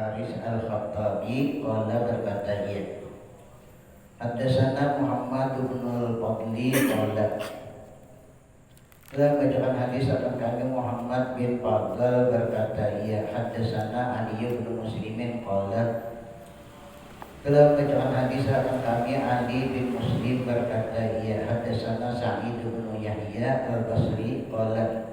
Haris Al-Khattabi qala berkata ia, Haddatsana Muhammad bin Al-Fadli qala telah bacakan hadis akan kami Muhammad bin Fadl berkata ia, Haddatsana Ali bin Muslimin qala telah bacakan hadis akan kami Ali bin Muslim berkata ia, Haddatsana Sa'id bin Yahya Al-Basri qala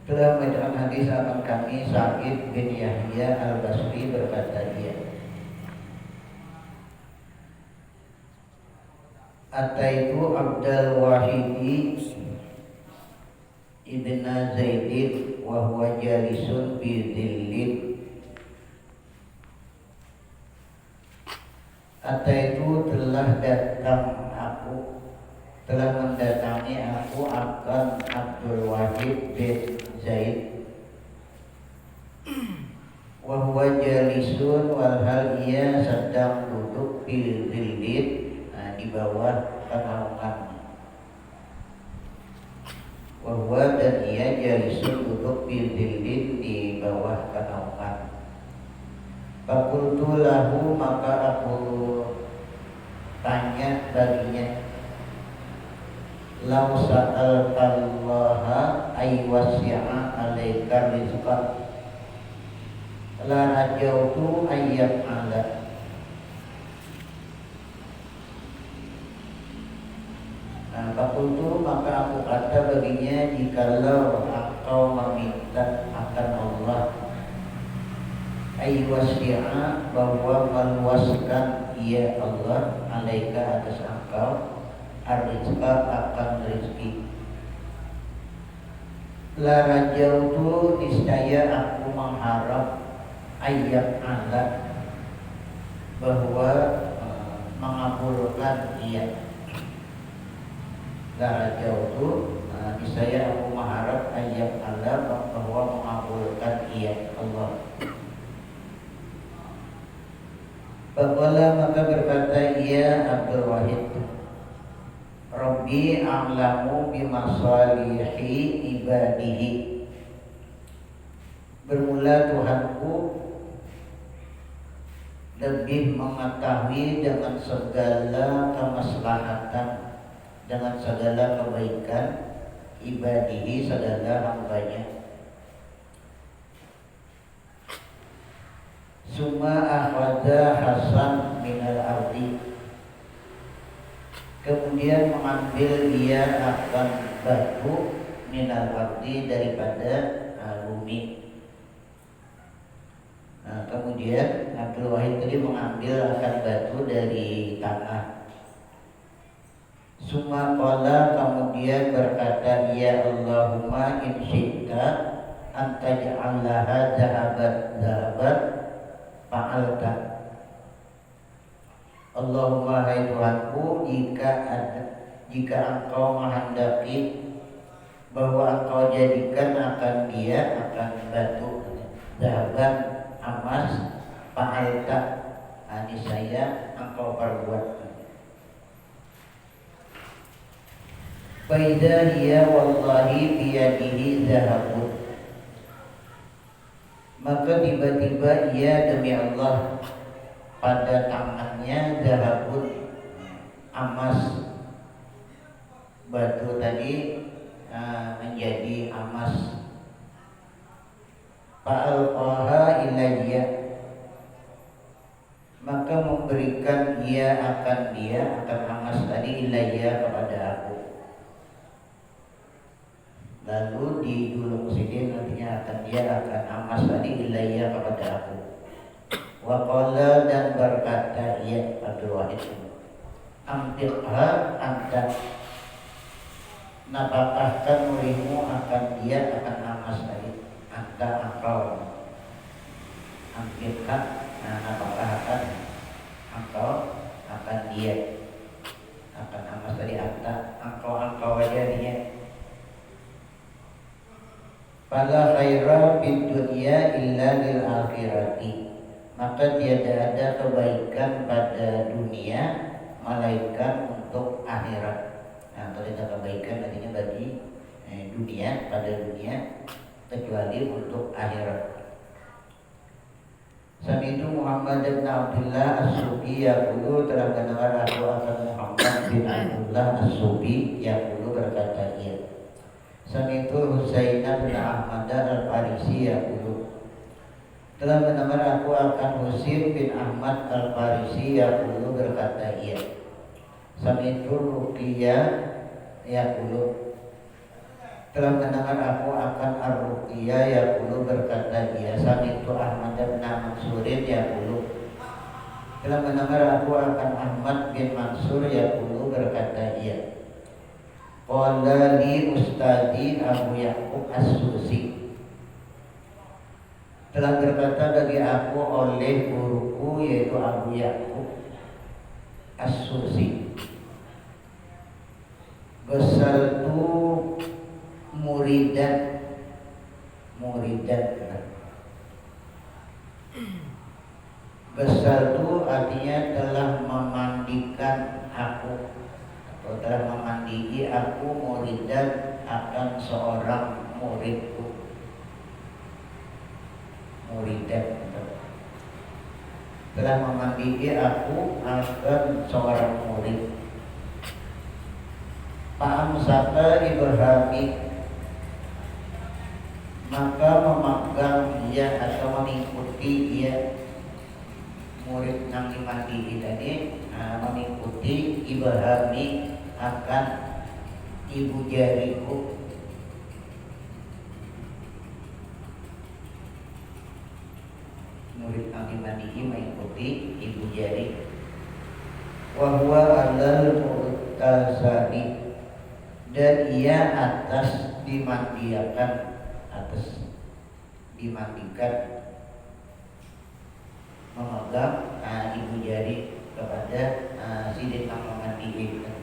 telah bacakan hadis akan kami Sa'id bin Yahya Al-Basri berkata ia, Ataitu Abdul Wahidi ibn Zaidin wa huwa jalisun bi dhillin. Ataitu telah mendatangi aku akan Abdul Wahid bin Zaid wa huwa jalisun walhal ia sedang duduk di dhillin, di bawah naungan. Wa huwa dan ia jalisun duduk di dhillin di bawah naungan. Fakultu lahu maka aku tanya baginya, Lau sa'altallaha aywasi'a alaika rizqa la rajautu ayyam ala. Fakultu maka aku kata baginya, jikalau engkau meminta akan Allah aywasi'a bahwa meluaskan ia Allah alaika atas engkau ar-rizqa akan rezeki, la rajautu niscaya aku mengharap ayyam ala bahwa mengabulkan ia. La rajautu niscaya aku mengharap ayyam ala bahwa mengabulkan ia Allah. Faqala maka berkata ia Abdul Wahid, Rabbi a'lamu bimasalihi ibadihi. Bermula Tuhanku lebih mengetahui dengan segala kemaslahatan, dengan segala kebaikan ibadihi segala hambanya. Summa akhadha Hasan minal ardi, kemudian mengambil dia akan batu minal ardi daripada bumi. Kemudian Abdul Wahid tadi mengambil akan batu dari tanah. Summa qala kemudian berkata, ya Allahumma in syi'ta an taj'alaha zahabat fa'alta. Allahumma hai Tuhanku, jika engkau menghendaki bahwa engkau jadikan akan dia akan batu zahaban emas, fa'alta niscaya engkau perbuat. Fa idza hiya wallahi biyadihi zahabun, maka tiba-tiba ia demi Allah pada tangannya zahabun emas, batu tadi menjadi emas. Fa'alqaha ilayya, maka memberikan ia akan emas tadi ilayya kepada aku. Lalu di dulu sidin nantinya akan emas tadi ilayya kepada aku. Wa qala dan berkata ia Abdul Wahid, amtiqha anta, nafkahkan olehmu akan dia akan emas tadi, anta engkau. Amtiqha nafkahkan engkau akan dia akan emas tadi, anta engkau aja dia. Fala khaira fid dunya illa lil akhirati, maka tiada ada kebaikan pada dunia melainkan untuk akhirat. Kalau tidak kebaikan artinya bagi dunia, pada dunia kecuali untuk akhirat. Sami'tu Muhammad bin Abdullah As-Sufi yaqulu, telah mendengar aku akan Muhammad bin Abdullah As-Sufi yaqulu, berkata ia. Sami'tu Husain bin Ahmad Al-Farisi yaqulu, telah mendengar aku akan Husain bin Ahmad Al-Farisi yaqulu, berkata ia. Sami'tu Ruqiyah yaqulu, telah mendengar aku akan Ar-Ruqiyah yaqulu, berkata ia. Sami'tu Ahmad bin Mansurin yaqulu, telah mendengar aku akan Ahmad bin Mansur yaqulu, berkata ia. Qala li Ustadi Abu Yaqub As-Susi, telah berkata bagi aku oleh guruku yaitu Abu Yaqub As-Susi, Basaltu muridan, Basaltu artinya telah memandikan aku atau telah memandigi aku muridan akan seorang muridku. Muridan telah memandigi aku akan seorang murid. Fa'amsaka Ibrahim, maka memegang ia atau mengikuti ia murid yang dimandigi tadi, mengikuti Ibrahim akan ibu jariku. Murid yang dimandigi mengikuti ibu jari. Wa huwa alal mu'tazali, dan ia atas dimandikan, memegang ibu jari kepada sidin yang memandikan.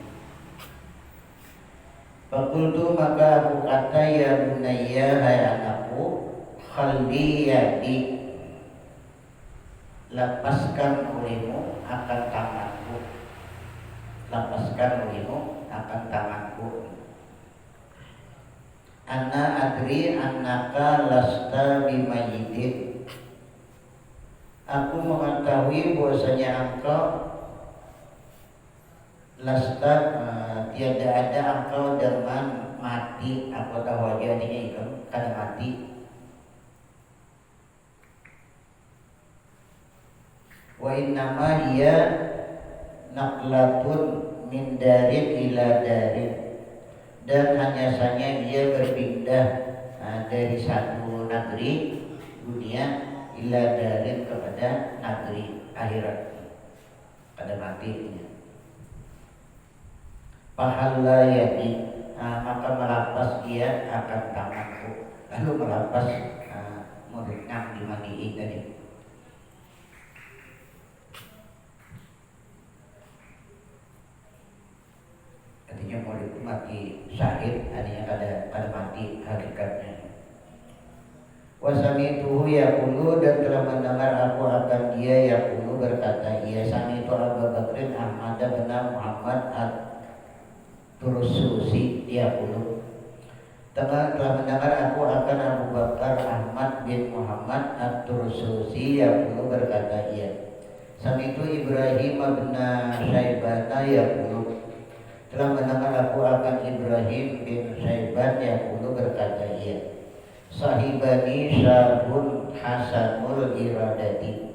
Fakultu, maka aku kata, ya bunayya, hai anakku, khalli yadi, lepaskan olehmu akan tanganku, lepaskan olehmu akan tanganku. Ana adri annaka lasta bimayyidin, aku mengetahui bahwasanya engkau lasta, tiada ada engkau dengan mati. Aku tahu aja ini itu karena mati. Wa innama hiya naqlatun min darin ila darin, dan hanya saja dia berpindah dari satu negeri dunia ila darin kepada negeri akhirat, pada matinya. Fahalla yadi, maka melepas dia akan tanganku, lalu melepas murid yang dimandiin tadi. Artinya murid itu mati syahid, artinya kada mati hakikatnya. Wasamituhu yaqulu, dan telah mendengar aku akan dia yaqulu, berkata ia. Samitu Abu Bakrin Ahmad bin Muhammad At-Tursusi yaqulu, telah mendengar aku akan Abu Bakar Ahmad bin Muhammad At-Tursusi yaqulu, berkata ia. Samitu Ibrahim bin Syaibata yaqulu, telah mendengar aku akan Ibrahim bin Syaiban yaqulu, berkata ia. Sahibani syabun hasanul iradati,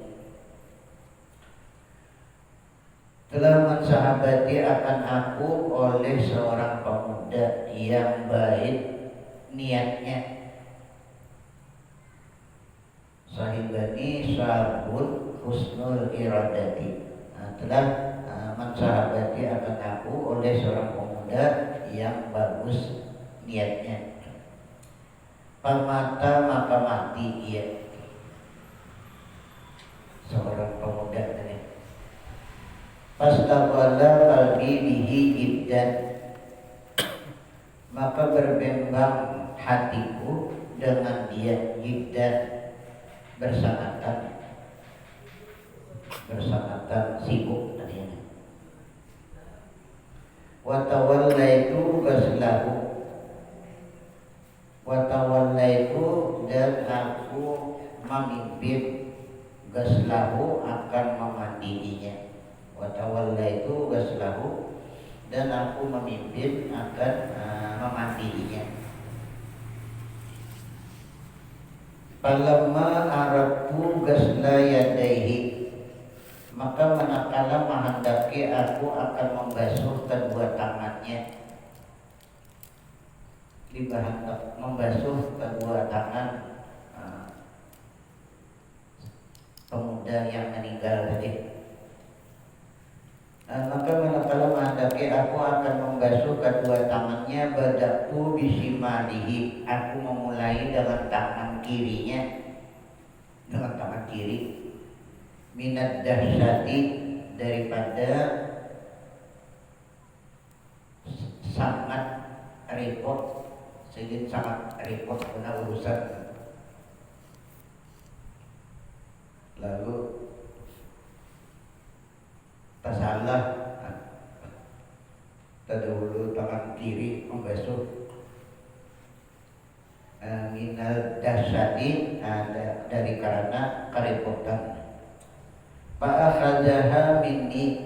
telah mensahabati akan aku oleh seorang pemuda yang baik niatnya. Sahibani syabun husnul iradati, telah mensahabati akan aku oleh seorang pemuda yang bagus niatnya. Pamata, maka mati ia, seorang pemuda tadi. Pastaqala qalbi bihi jiddan, maka berbimbang hatiku dengan dia, jiddan bersangatan sibuk tadinya. Wa tawallaitu baslahu, wa tawallaitu, dan aku memimpin gaslahu akan memandinya, wa tawalla itu gaslahu dan aku memimpin akan memandinya. Falamma aradtu gasla yadaihi, maka manakala menghendaki aku akan membasuh kedua tangannya, dibahendak membasuh kedua tangan pemuda yang meninggal tadi. Maka manakala menghendaki aku akan membasuh kedua tangannya, badaktu bisimalihi, aku memulai dengan tangan kirinya, dengan tangan kiri. Minad dahsyati, daripada sangat repot, sehingga sangat repot karena urusan. Lalu tasalah terdahulu tangan kiri membasuh minal dahsyati, dari karena kerepotan. Fa'akhadhaha minni,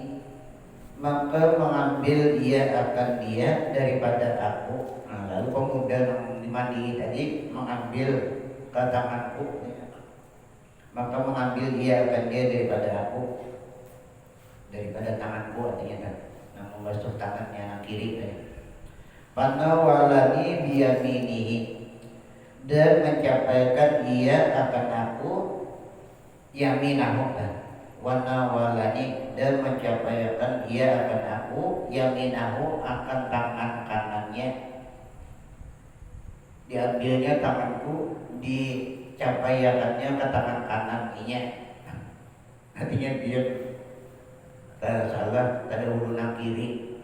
maka mengambil dia akan dia daripada aku. Lalu pemuda yang dimandi tadi mengambil ke tanganku, maka mengambil dia akan dia daripada aku, daripada tanganku, artinya kan membasuh tangannya yang kiri tadi. Panawalani biyaminihi, dan mencapaikan ia akan aku yaminahu, wanawalani, dan mencapaikan ia akan aku yaminahu, akan tangan kanannya. Diambilnya tanganku, dicapaikannya ke tangan kanannya. Artinya dia salah pada hulu nang kiri,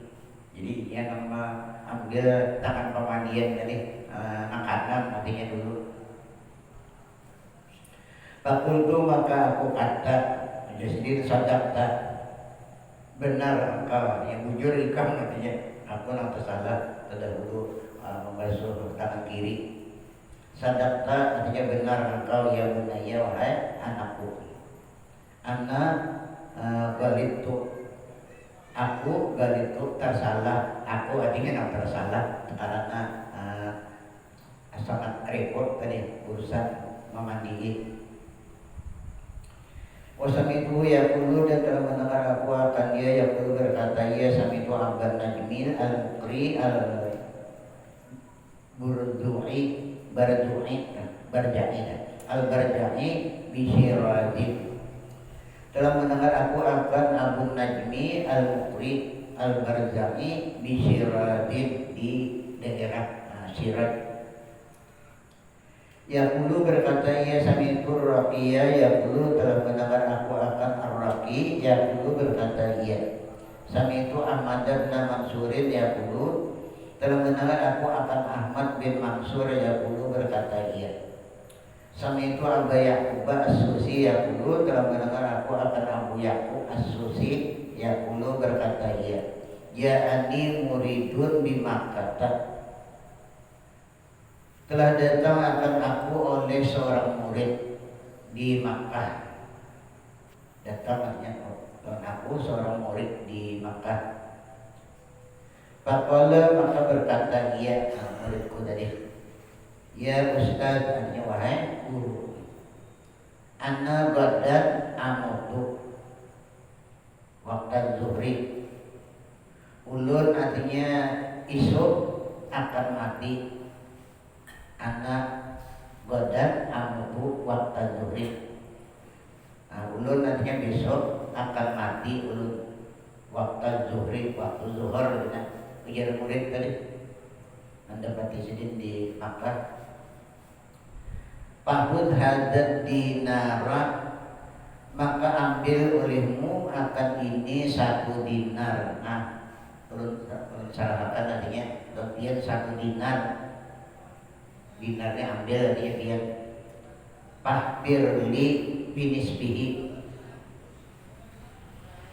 jadi dia nama ambil tangan pemandian tadi nang kanan, artinya dulu. Fakultu, maka aku kata, jadi sadaqta, benar engkau, yang bujur ikam, artinya aku nang tersalah terdahulu membasuh tangan kiri. Sadaqta, artinya benar engkau ya bunaya, wahai anakku. Anak galitu, aku galitu tersalah, aku artinya nang tersalah karena sangat repot tadi urusan memandiin. Wasamitu yaqulu, dan telah mendengar aku akan dia yaqulu berkata, ya samitu Abban Najmil al-Mukri al-Burdu'i al-Barja'i bisyiradin. Telah mendengar aku akan Abu Najmi al-Mukri al-Barja'i bisyiradin, di daerah Sirad. Yaqulu berkata, ya samitu Raqiya yaqulu, telah mendengar aku akan Ar-Raqi yaqulu berkata, ya samitu Ahmad bin Mansurin yaqulu, telah mendengar aku akan Ahmad bin Mansur yaqulu berkata, ya samitu Abu Yaqub As-Susi yaqulu, telah mendengar aku akan Abu Yaqub As-Susi yaqulu berkata, ya ja'ani muridun bi Makkah, telah datang akan aku oleh seorang murid di Makkah. Datang artinya aku seorang murid di Makkah. Faqala, maka berkata dia, muridku tadi, ya Ustaz, artinya wahai guru, ana gadan amutu waktu zuhri, ulun artinya isuk akan mati. Anak gadan amutu waktu zuhri, ulun nantinya besok akan mati ulun waktu zuhri, waktu zuhur. Ujar murid tadi mendapati sidin di Makkah. Fahud hadad dinara, maka ambil olehmu akan ini 1 dinar. Nah, turun salahkan artinya bagian 1 dinar. Dinarnya ambil, dia pahbir li binisbihi,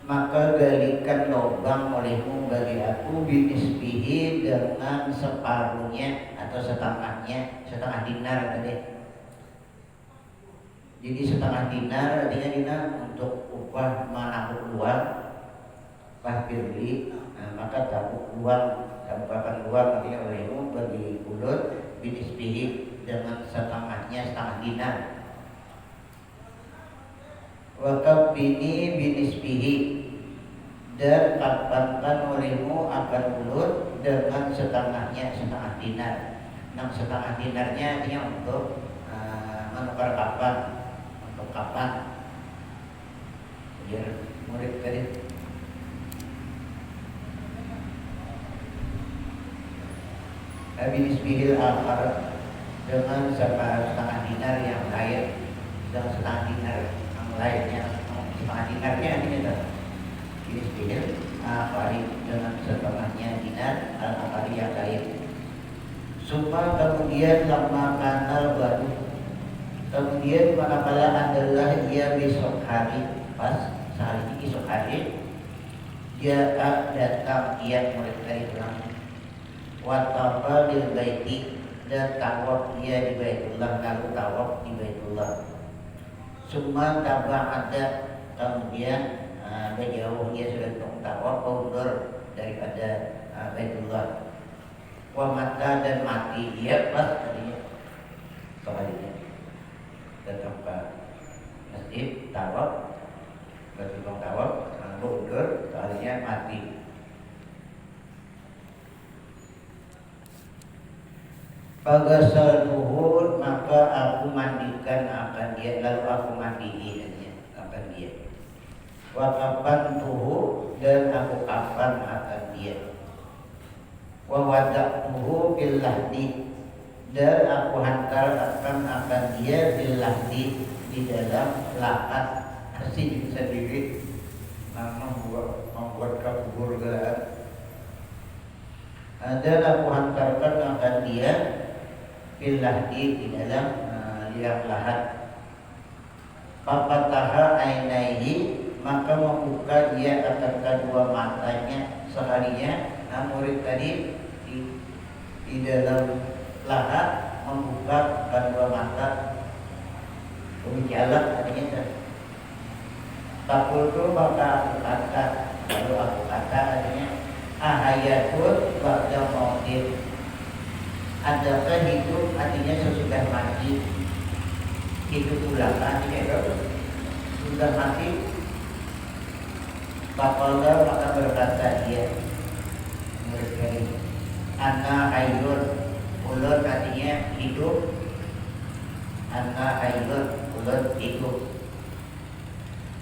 maka galikan lubang olehmu bagi aku binisbihi, dengan separuhnya atau setengahnya, setengah dinar tadi. Jadi setengah dinar artinya dinar untuk upah menabung uang, upah beli. Maka tabuk uang, tabukan uang artinya olehmu bagi ulut binisbihi dengan setengahnya setengah dinar. Wakab bini binisbihi dan kapankan olehmu akan ulut dengan setengahnya setengah dinar. Nah setengah dinarnya artinya untuk menukar kapan, untuk kapan biar murid tadi. Binisbihil akhar dengan setengah dinar yang lain, dan setengah dinar yang lainnya, setengah dinarnya ini adalah binisbihil akhari dengan setengahnya dinar al-akhari yang lain. Supaya kemudian lama kanal baru, kemudian manakala adalah ia besok hari, pas sehari ini esok hari dia datang ia murid dari pulang watafa bil baiti dan tawaf dia di Baitullah, lalu tawaf di Baitullah. Summa ada kemudian berjauh dia sudah tawaf mundur daripada Baitullah. Wa mata dan mati dia pas tadinya kembalinya datang ke masjid tawaf, bertukang tawaf, mundur kalinya mati. Pagasal duhur maka aku mandikan akan dia, lalu aku mandiin akan dia. Wa kapan tuhu dan aku kapan akan dia. Wa wada'tuhu bil lahdi dan aku hantarkan akan dia bil lahdi di dalam lahat asin sendiri, membuat kubur gelar. Dan aku hantarkan akan dia billah di dalam liang lahat. Papataha ainaihi maka membuka dia akan kedua matanya seharinya. Murid tadi di dalam lahat membuka kedua mata, berbicara artinya takul tu maka aku kata, lalu aku kata artinya ahayatul ba'da mautin. Adakah hidup artinya sesudah mati, hidup ulang artinya itu sudah mati. Faqala maka berkata dia murid ini ana hayyun, ulun artinya hidup, ana hayyun ulun hidup.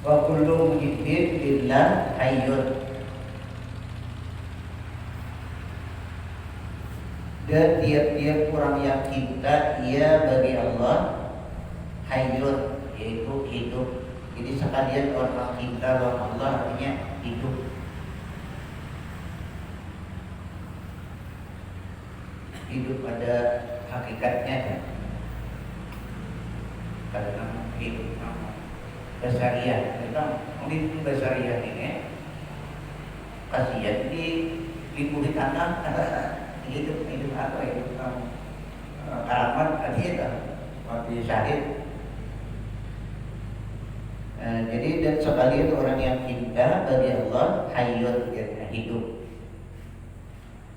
Wa kullu muhibbin lillah hayyun, dan tiap-tiap orang yang cinta ia bagi Allah hayyun, yaitu hidup. Jadi sekalian orang cinta sama Allah artinya hidup. Hidup pada hakikatnya kan. Karena hidup basariah, kita hidup basariah ini kasihan diliputi tanah. Hidup apa ya, karamat tadi itu waktu syahid. Jadi dan sekalian orang yang cinta bagi Allah hayyun, hidup.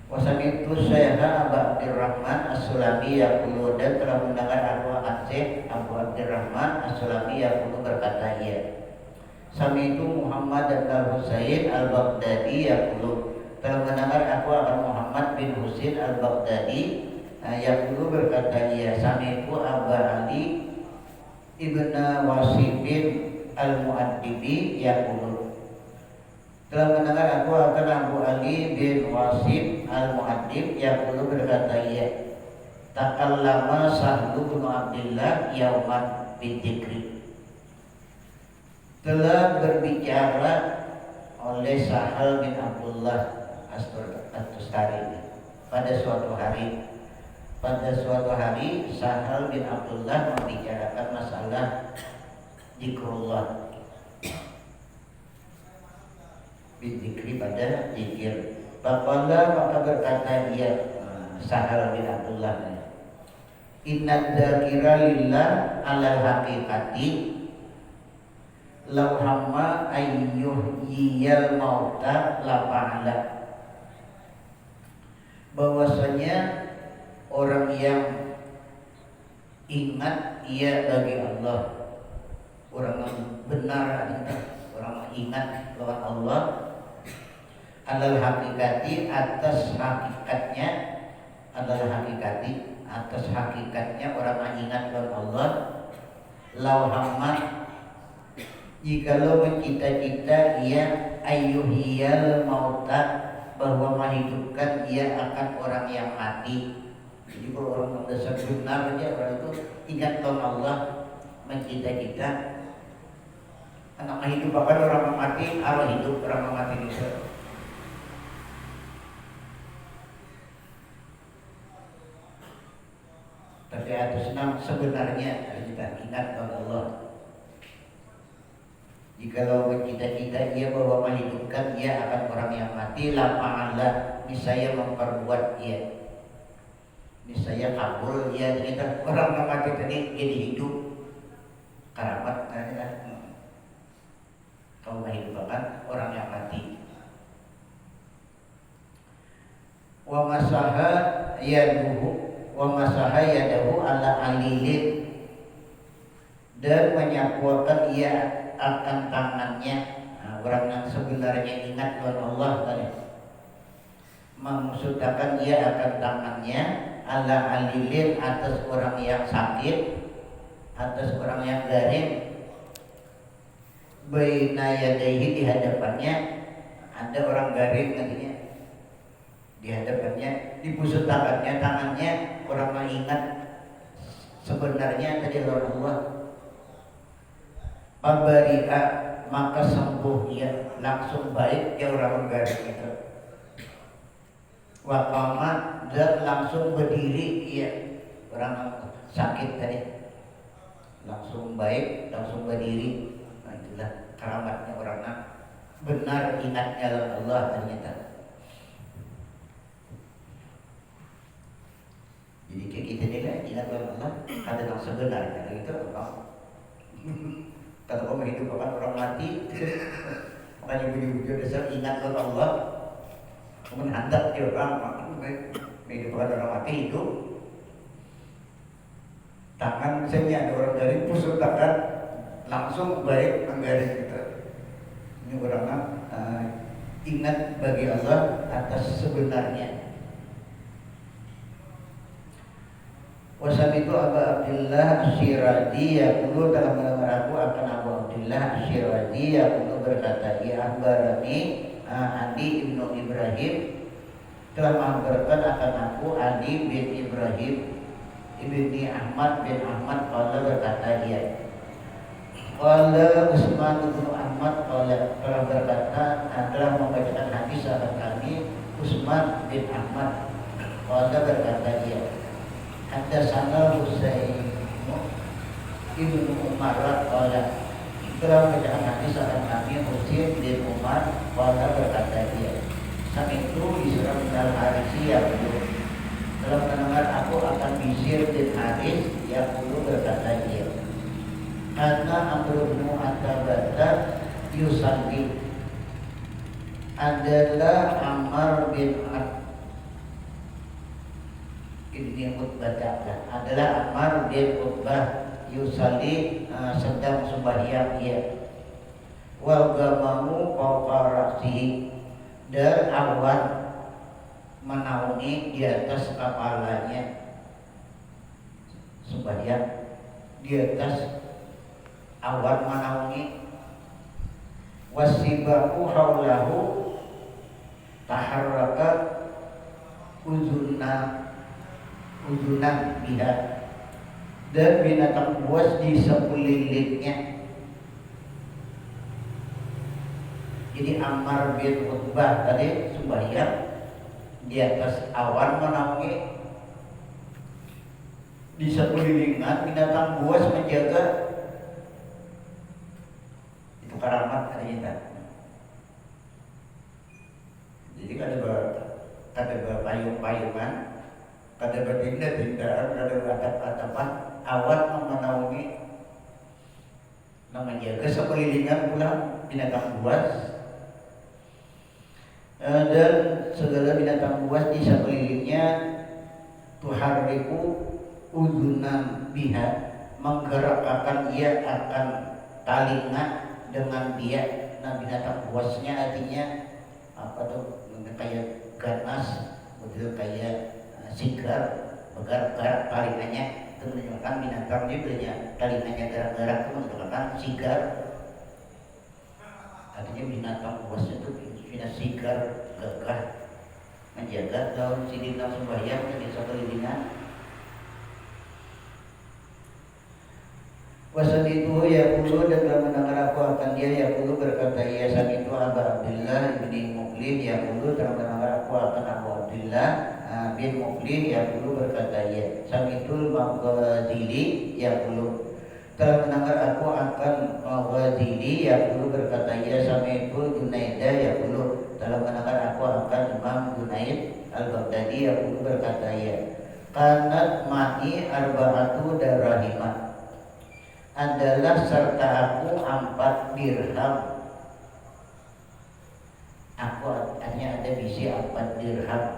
Wasamitu Syekha Abu Abdurrahman As-Sulami yaqulu, dan telah mendengar Abu Abdurrahman As-Sulami yaqulu berkata ia. Samitu Muhammad dan Al-Husain Al-Baghdadi yaqulu, telah mendengar aku akan Muhammad bin Husain Al-Baghdadi yaqulu berkata ia. Samitu Abu Ali ibn Wasifin Al-Mu'addibi yaqulu, telah mendengar aku akan Abu Ali bin Wasif Al-Mu'addib yaqulu berkata ia. Takallama Sahlu bin Abdillah yauman bidzikri, telah berbicara oleh Sahal bin Abdullah At-Tustari pada suatu hari. Pada suatu hari Sahal bin Abdullah membicarakan masalah zikrullah, bidzikri pada zikir. Faqala maka berkata dia Sahal bin Abdullah, Inna dzakira lillah alal haqiqati law hamma ayyuhyiyal mauta la fa'ala. Bahwasanya orang yang ingat ia bagi Allah, orang yang benar orang yang ingat lawan Allah, alal hakikati atas hakikatnya, adalah hakikati atas hakikatnya orang yang ingat lawan Allah, lau hamma jikalau mencita-cita ia ayyuhiyal mauta bahwa menghidupkan ia akan orang yang mati. Jadi kalau orang mendasar benar aja orang itu ingat lawan Allah, mencita-cita anak menghidupkan orang yang mati, Allah hidup orang yang mati juga. Tapi atas nama sebenarnya kita ingat kepada Allah. Jikalau cita-cita ia bahwa menghidupkan ia akan orang yang mati, la fa'ala niscaya memperbuat ia, niscaya kabul ia. Cerita orang yang mati tadi jadi hidup, keramat kau menghidupkan orang yang mati. Wa masaha yadahu ala alilin, dan menyapuakan ia akan tangannya. Orang yang sebenarnya ingat kepada Allah tadi mengusutakan ia akan tangannya ala alilin atas orang yang sakit, atas orang yang garing, baina yadaihi di hadapannya ada orang garing nantinya, di hadapannya dipusutakannya tangannya orang yang ingat sebenarnya tadi Allah. Pabari'a maka sembuh ia, langsung baik ya orang garing itu. Waqama dan langsung berdiri ia, orang sakit tadi langsung baik, langsung berdiri. Nah itulah keramatnya orang yang benar ingatnya Allah ternyata. Jadi kayak kita nilai ingat Allah ada yang sebenarnya itu apa? Kalau kau menghidupkan orang mati, makanya budi-budi dasar ingat kepada Allah. Kemudian hendak dia orang menghidupkan orang mati hidup. Tangan misalnya ada orang dari pusat tangan langsung baik menggaris kita. Ini orang ingat bagi Allah atas sebenarnya. Wasabitu Abu Abdillah Asyiradi yaqulu, dalam melamar aku akan Abu Abdillah Asyiradi yaqulu berkata, ya akhbarani Adi ibnu Ibrahim telah mengabarkan akan aku Adi bin Ibrahim ibni Ahmad bin Ahmad qala berkata dia, qala Utsman bin Ahmad qala telah berkata telah membacakan hadis akan kami Utsman bin Ahmad qala berkata dia, haddatsana Husain ibnu Umar qala telah membacakan hadis akan kami Husain bin Umar qala berkata dia, saat itu Bishr bin Al-Harisi yaqulu telah mendengar aku akan Bishr bin Haris yaqulu berkata dia, karena Amr bin Atabata yusalli adalah Ammar bin Ibni Utbah adalah Ammar bin Utbah yusalli sedang sembahyang ia, wal gamamu fawqa ra'sihi dan awan menaungi di atas kepalanya, sembahyang di atas awan menaungi, wasibahu haulahu taharraka uzunan biha, dan binatang buas di sekelilingnya. Jadi Ammar bin Utbah tadi sembahyang di atas awan menaungi, di sekelilingan binatang buas menjaga. Itu karamat ternyata. Jadi ada payung-payungan kada batinda tintaan kada atap-atapan awan menaungi menjaga sekelilingan pula binatang buas. Dan segala binatang buas di sekelilingnya tuharriku udunan biha, menggerakkan ia akan talinga dengan dia. Nah, binatang buasnya artinya apa tuh, kayak ganas, betul kayak sigar, bergerak talingannya itu menunjukkan binatangnya punya talingannya gerak-gerak itu menunjukkan sigar. Artinya binatang buasnya itu sudah sigar, gagah, menjaga daun sidina sembahyang dan sekelilingan. Wasan itu ya puluh, dan dalam mendengar aku akan dia ya puluh berkata ia sang itu Aba Abdullah bin Muqlin ya puluh, dalam mendengar aku akan Abu Abdullah bin Muqlin ya puluh berkata ia sang itu Maghazili ya puluh, telah mendengar aku akan Maghazili ya puluh berkata ia sang itu Junaidah ya puluh, telah mendengar aku akan Imam Junaid Al-Baghdadi ya puluh berkata ia kanat ma'i arba'atu darahimah, adalah serta aku 4 dirham. Aku hanya ada bisi 4 dirham.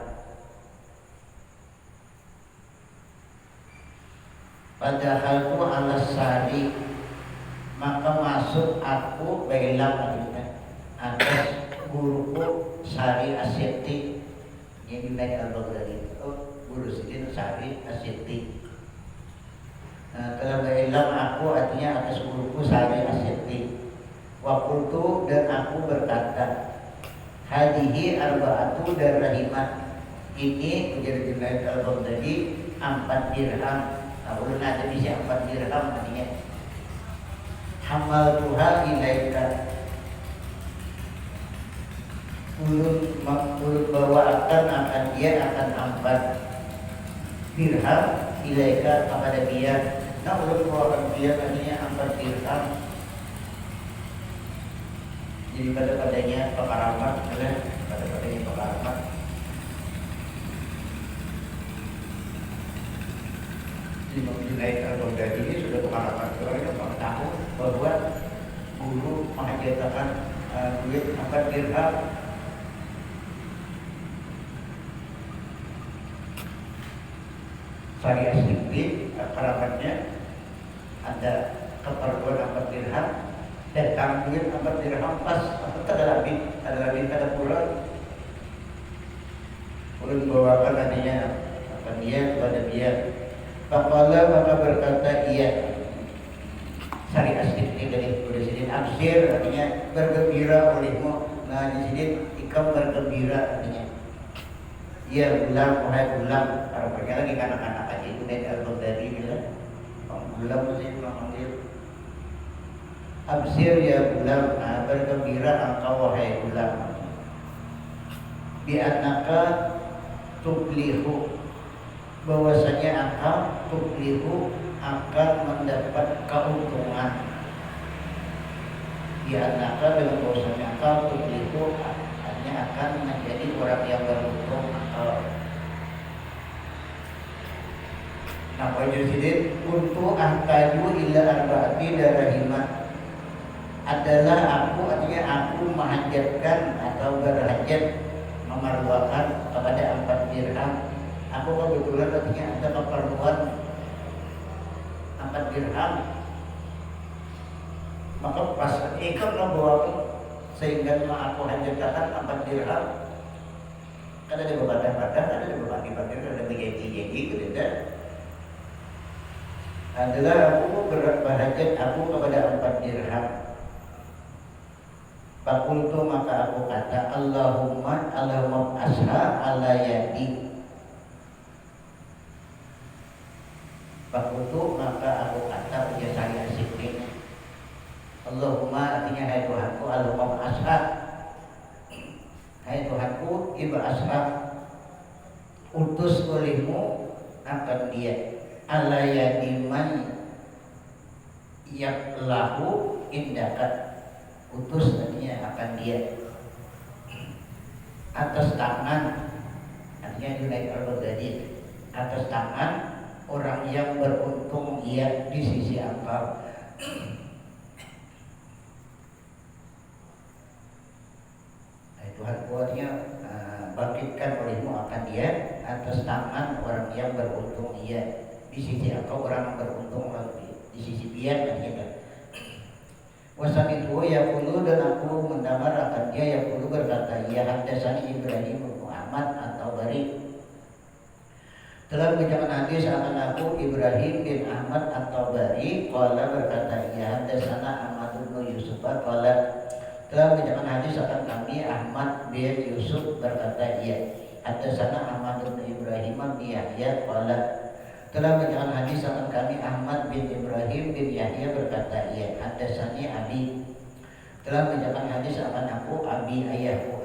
Padahal tu alas sari, maka masuk aku belang atas guruku Sari Asyati yang dinaik Al-Baghdadi. Guru Sidin Sari Asyati. Telah berilham aku artinya atas guruku Sari Asyati. Wakultu, dan aku berkata hadihi arba'atu darahimah, ini menjadi Junaid Al-Baghdadi 4 dirham. Ulun ada bisa 4 dirham artinya. Hamal tuha ilaika, ulun bawakan akan dia akan 4 dirham ilaika kepada dia. Nah, ulun bawakan dia artinya 4 dirham. Jadi pada-padanya pekaramat, pada-padanya pekaramat. Imam Junaid Al-Baghdadi ini sudah pekaramat, orangnya tahu bahwa guru mengajarkan duit 4 dirham. Sari Asyati kerabatnya ada keperluan 4 dirham, datang duit 4 dirham pas ada lebih kada pulang. Ulun bawakan adanya apa dia kepada dia. Faqala, maka berkata ia Sari Asyati dari sini absir artinya bergembira olehmu. Nah di sini ikam bergembira artinya ya gulam, wahai gulam. Kalau pergi lagi kanak-kanak aja itu dari Al-Baghdadi bilang gulam mesti memanggil absir ya gulam, bergembira engkau wahai gulam, bi'annaka tublihu, bahwasanya engkau tublihu akan mendapat keuntungan. Bi'annaka dengan bahwasanya engkau tublihu hanya akan menjadi orang yang beruntung. Nah, wajudin untuk angkaju ila arba'ati darahimah, adalah aku artinya aku menghajatkan atau berhajat memerlukan kepada 4 dirham. Aku kebetulan artinya ada keperluan 4 dirham, maka pas ikam membawa sehingga aku hajatkan 4 dirham. Kan ada beberapa ada berbagi-bagi, ada begaji-gaji gitu kan. Adalah aku berhajat aku kepada 4 dirham. Fakultu, maka aku kata Allahumma asha ala yadi. Fakultu, maka aku kata ujar Sari Asyati, Allahumma artinya hai Tuhanku, Allahumma asha, hai Tuhanku, iba asha, utus olehmu akan dia ala yadiman yaklahu indaka, utus artinya akan dia atas tangan, artinya Junaid Al-Baghdadi atas tangan orang yang beruntung ia di sisi engkau. Tuhan kuatnya bangkitkan olehmu akan dia atas tangan orang yang beruntung ia di sisi engkau, orang yang beruntung di sisi dia kan. Wasan itu ya puluh, dan aku mendengar akan dia ya puluh berkata, ya hadasani Ibrahim bin Muhammad atau bari, telah mengucapkan hadis akan aku Ibrahim bin Ahmad atau bari, qala berkata, ya hadasana Ahmad bin Yusuf, qala telah mengucapkan hadis akan kami Ahmad bin Yusuf berkata, ya hadasana Ahmad bin Ibrahim bin Yahya, qala telah mengucapkan hadis akan kami Ahmad bin Ibrahim bin Yahya berkata, ya hadasani Abi, telah mengucapkan hadis akan aku Abi ayahku,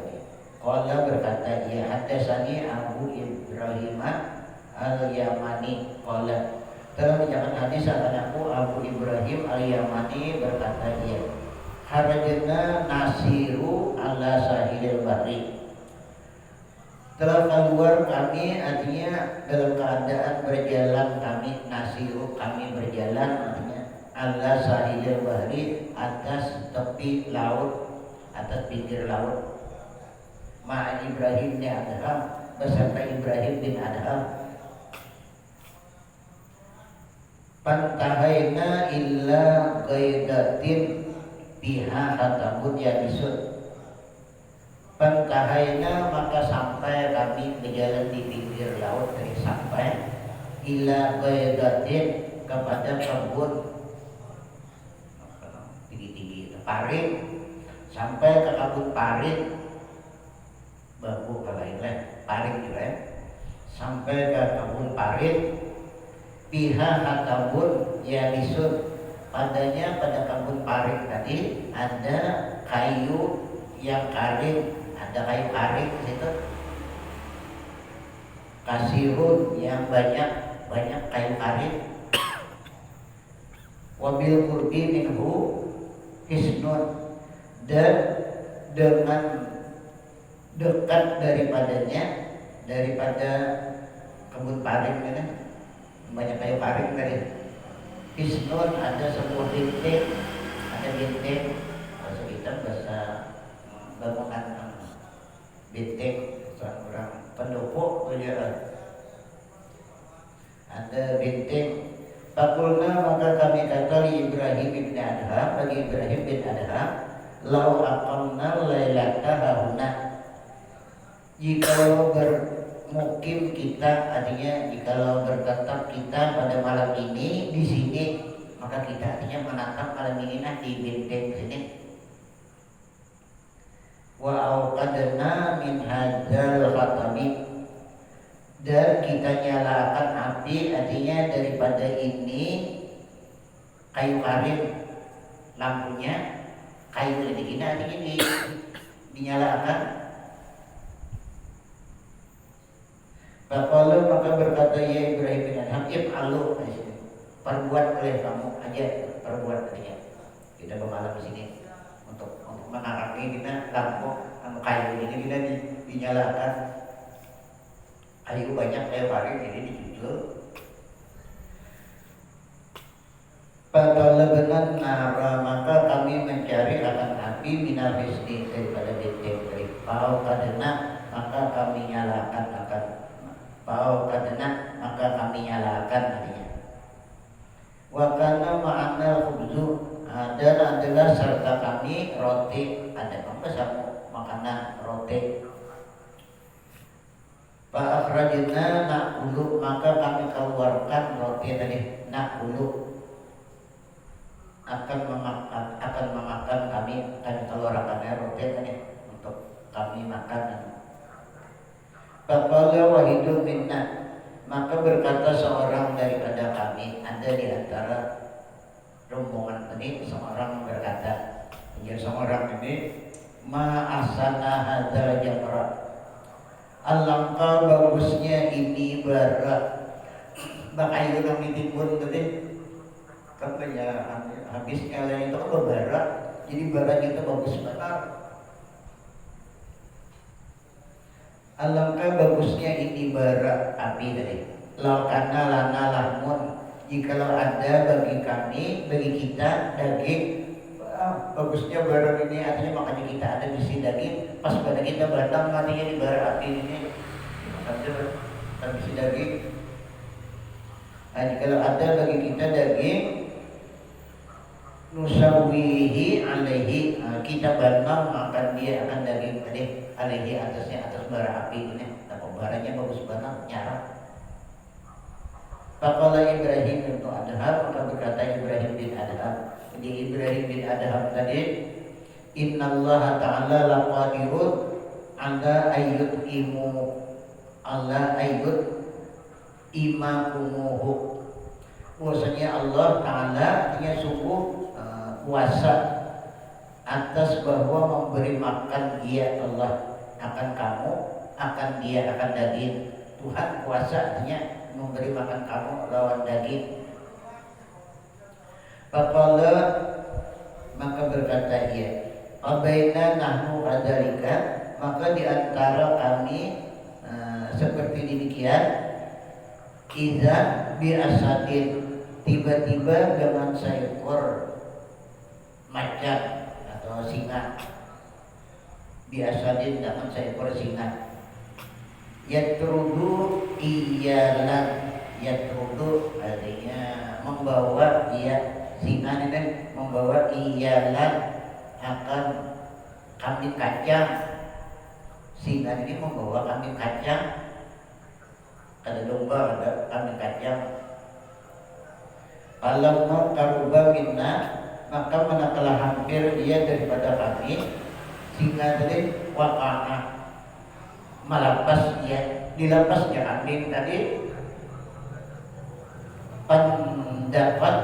qala berkata, ya hadasani Abu Ibrahim al-Yamani, qala telah mengucapkan hadis akan aku Abu Ibrahim al-Yamani berkata, ya harajna nasiru ala sahilil bahri, telah keluar kami, artinya dalam keadaan berjalan kami, nasiru kami berjalan, artinya ala sahilil bahri, atas tepi laut, atas pinggir laut, ma'a Ibrahim bin Adham, beserta Ibrahim bin Adham. Pantahaina illa qaidatin biha hatabun yabisun. Pantahaina maka sampai kami berjalan di pinggir laut, dari sampai ila qaidatin kepada kebun tinggi-tinggi parit, sampai ke kebun parit, babu kalau ini parit juga ya, sampai ke kebun parit, biha hatabun yabisun, padanya pada kebun parit tadi ada kayu yang kering, ada kayu kering di situ, kasirun yang banyak kayu kering, wabil qurbi minhu hisnun, dan dengan dekat daripada kebun parit ini banyak kayu kering tadi. Hisnun ada sebuah bintik, bahasa kita bahasa bangunan bintik, orang pendopo ada bintik. Fakulna maka kami kata li Ibrahim bin Adham, bagi Ibrahim bin Adham, lau aqamna lailata hahuna, jikalau bermukim kita, artinya jikalau bertetap kita pada malam ini di sini, maka kita artinya menatap malam ini di bintik sini. Wa auqadna min hadzal khatabi, dan kita nyalakan api, artinya daripada ini kayu karin, lampunya kayu ini kita artinya dinyalakan. Faqala maka berkata ya Ibrahim bin Adham, if'alu, perbuat oleh kamu aja, perbuat aja. Kita bermalam di sini untuk menarangi kita lampu kayu ini kita dinyalakan. Kayu banyak, kayu parit ini dijual. Fatalabna nara, maka kami mencari akan api minal hisni, daripada bintik dari pau kadena, maka kami nyalakan akan pau kadena, maka kami nyalakan artinya. Wa kana ma'anal khubzu, dan adalah serta kami roti, ada bersama makanan roti. Fa akhrajna na'kulu, maka kami keluarkan roti tadi, na'kulu akan memakan kami, akan keluarkan roti tadi untuk kami makan. Faqala wahidun minna, maka berkata seorang daripada kami, ada di antara rombongan ini seorang berkata, seorang ini, ma asana hadzal jamra, alangkah bagusnya ini bara, bakayu nang ditimbun tadi, katanya habisnya lain itu kan bara, jadi baranya itu bagus benar. Alangkah bagusnya ini bara api tadi, Laukana lana lahmun, jikalau ada bagi kami, bagi kita daging, bagusnya barang ini artinya makanya kita ada di sini daging, pas pada kita batang artinya di bara api ini habis daging. Nah, jikalau ada bagi kita daging, nusawihi alaihi, kita bantam makan dia akan daging tadi alaihi atasnya, atas bara api ini. Nah, baranya bagus banget nyala. Faqala Ibrahim bin Adham, maka berkata Ibrahim bin Adham. Jadi Ibrahim bin Adham tadi, innallaha ta'ala laqadirun ala ayyut imakumuhu. Bahwasanya Allah Ta'ala artinya sungguh kuasa atas bahwa memberi makan dia Allah akan kamu, akan dia akan daging. Tuhan kuasa artinya memberi makan kamu lawan daging. Faqala, maka berkata ia, abaina nahnu kadzalika, maka di antara kami seperti demikian. Iza bi asadin, tiba-tiba dengan seekor macan atau singa. Bi asadin dengan seekor singa. Yatrudu iyalan, yatrudu artinya membawa dia, singa ini membawa iyalan akan kambing kacang. Singa ini membawa kambing kacang, ada domba, ada kambing kacang. Falamma qaruba minna, maka manakala hampir dia daripada kami, singa tadi waqa'a, melepas dia, dilepasnya kambing tadi. Pendapat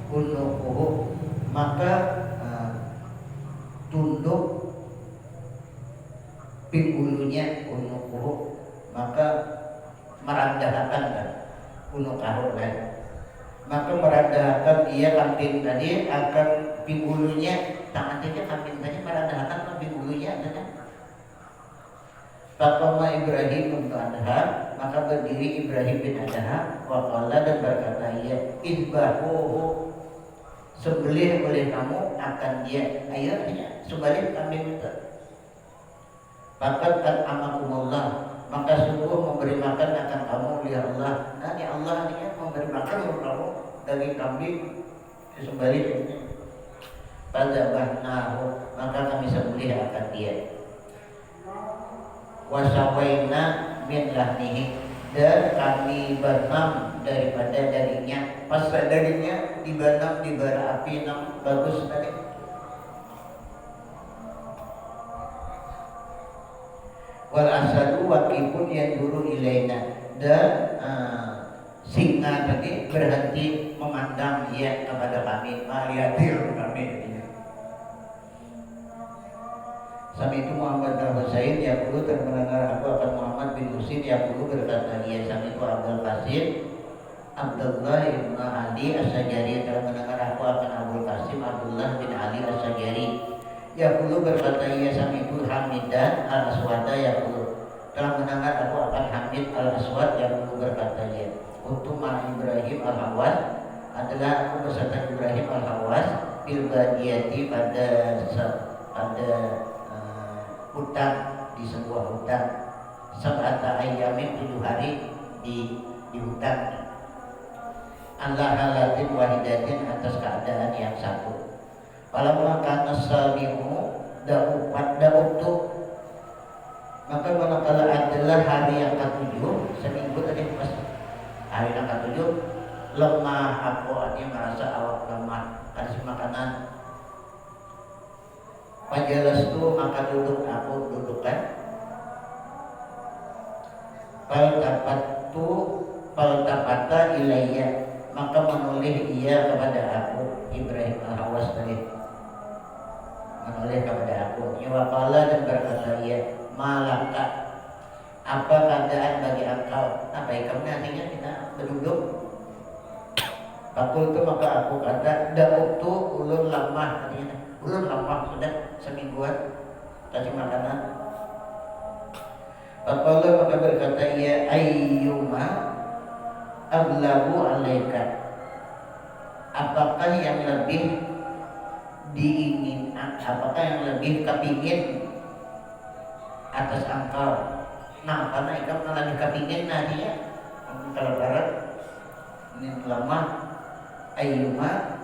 unukuhu, maka tunduk pinggulunya, unukuhu, maka merendahkan unukahu kan, maka merendahkan dia kambing tadi akan pinggulunya. Tangan saja kambing tadi merendahkan pinggulunya kan. Faqama Ibrahim bin Adham, maka berdiri Ibrahim bin Adham, waqala, dan berkata ia, idbahuhu, sembelih oleh kamu akan dia. Ayo sembelih kambing itu. Faqad an'amakumullah, maka sungguh memberi makan akan kamu ya Allah. Nah, ya Allah ini memberi makan untuk kamu daging kambing disembelih ini. Fadzabahnahu, maka kami sembelih akan dia. Wasawaina min lahnihi, dan kami banam daripada dagingnya. Pas dagingnya dibanam di bara api yang bagus tadi. Wal asadu waqifun yanduru ilaina, dan singa tadi berhenti memandang dia kepada kami, melihatir kami. Sami itu Muhammad al-Husain yaqulu, dan mendengar aku akan Muhammad bin Husain yaqulu, berkata ia, sami itu Abdul Qasim Abdullah ibn Ali As-Sajari, telah mendengar aku akan Abdul Qasim Abdullah bin Ali As-Sajari yaqulu, berkata ia, sami itu Hamidan al-Aswada yaqulu, telah mendengar aku akan Hamid al-Aswad yaqulu, berkata ia, untuk Ibrahim al-Hawas, adalah aku beserta Ibrahim al-Hawas bil badiyati, pada hutan, di sebuah hutan. Sab'ata ayyamin, 7 hari di hutan. Ala halatin wahidatin, atas keadaan yang satu. Falamma kana salimu da'utu, maka manakala adalah hari yang ke-7, seminggu tadi pas hari yang ke-7, lemah aku, artinya merasa awak lemah, kasih makanan. Fajalastu, maka duduk aku, dudukkan. Faltafata ilayya, maka menoleh ia kepada aku, Ibrahim al-Hawas tadi menoleh kepada aku. Waqala, dan berkata ia, malaka, apa keadaan bagi engkau? Apa ikam artinya kita berduduk. Fakultu, maka aku kata, da'utu ulun lamah, artinya ulun lamah, sudah semingguan kasih makanan. Faqala, maka berkata ia, ayyuma, aglabu alaika, apakah yang lebih diinginkan, apakah yang lebih kepingin atas engkau. Nah, karena ikam lagi kepingin dia kalau barat ini lama ayyuma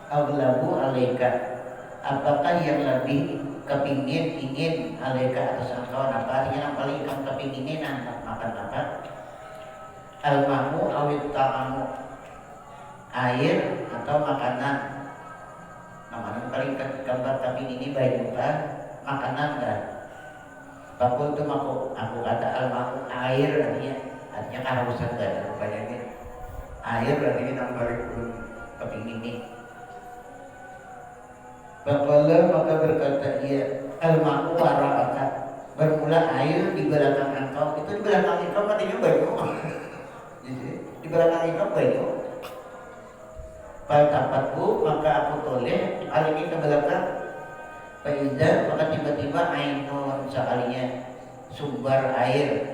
aglabu alaika, apakah yang lebih kepingin ingin alaika atas engkau. Apa artinya yang paling ikam kepinginin makan apa? Almamu awit ta'amu, air atau makanan. Makanan paling gambar tapi ini baik bukan makanan kan. Bakul itu aku kata almamu air artinya kehausan kan rupanya air artinya yang paling kepingin ini. Bakala maka berkata ia almamu wara'aka, bermula air di belakang engkau. Itu di belakang engkau artinya banyak. Di belakang engkau banyak. Faltafatu maka aku toleh kali ini ke belakang. Faiza maka tiba-tiba ainun sekalinya sumber air.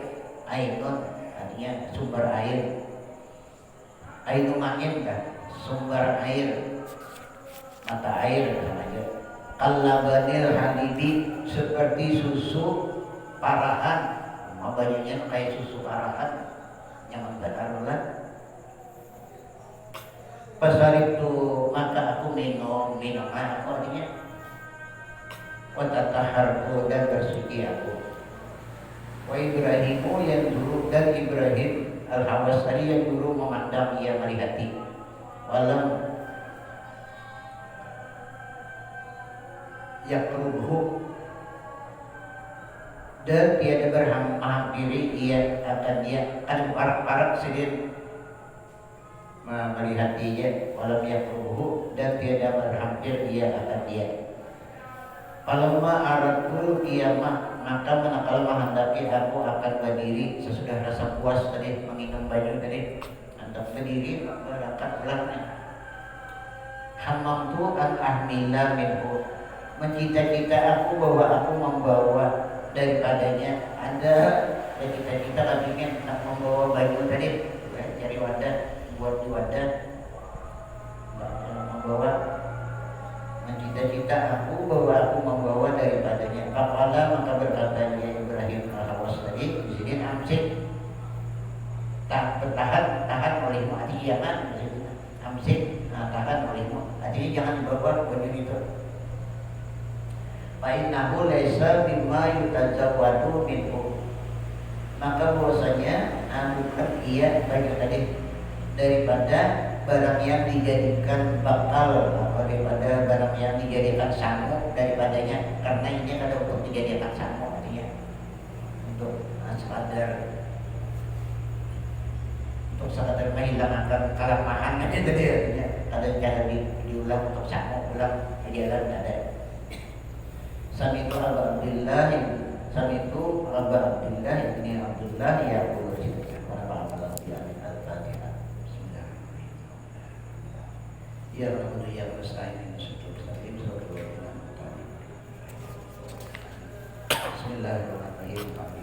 Ainun artinya sumber air. Ainun angin kan sumber air, mata air namanya. Kalabanil halibi seperti susu parahan. Banyaknya kayak susu parahan yang benar lah. Pasar itu maka aku minum aku artinya watataharku dan bersuci aku. Wa Ibrahimu yang dulu dan Ibrahim al-Hawasari yang dulu memandang ia melihati. Walam yakrubuhu dan tiada berhampiri ia akan dia kan parak-parak sedih melihatinya. Walam yakrubuhu dan tiada berhampir ia akan dia. Falamma aratul qiyamah maka manakala menghendaki aku akan berdiri sesudah rasa puas tadi menginum banyu tadi hendak berdiri berangkat pulangnya. Hamamtu an ahmila minhu, mencita-cita aku bahwa aku membawa daripadanya. Ada cita-cita kami ingin nak membawa banyu tadi cari wadah buat di wadah membawa. Mencita-cita aku bahwa aku membawa daripadanya. Faqala maka berkata dia Ibrahim al-Hawas tadi di sini amsik, tak bertahan, tahan olehmu artinya jangan amsik, tahan olehmu artinya jangan dibawa baju itu. Fa innahu laisa mimma yutajawwadu minhu, maka bahwasanya bukan ia baju tadi daripada barang yang dijadikan bakal, daripada barang yang dijadikan sangu daripadanya, karena ini ada untuk dijadikan sangu artinya untuk sekadar menghilangkan kelemahan aja tadi artinya. Kalau cara diulang untuk sangu ulang jalan ada. Samitu Aba Abdillah ini Abdullah ya Allah. Ya Rabbi ya Musta'in Bismillahirrahmanirrahim.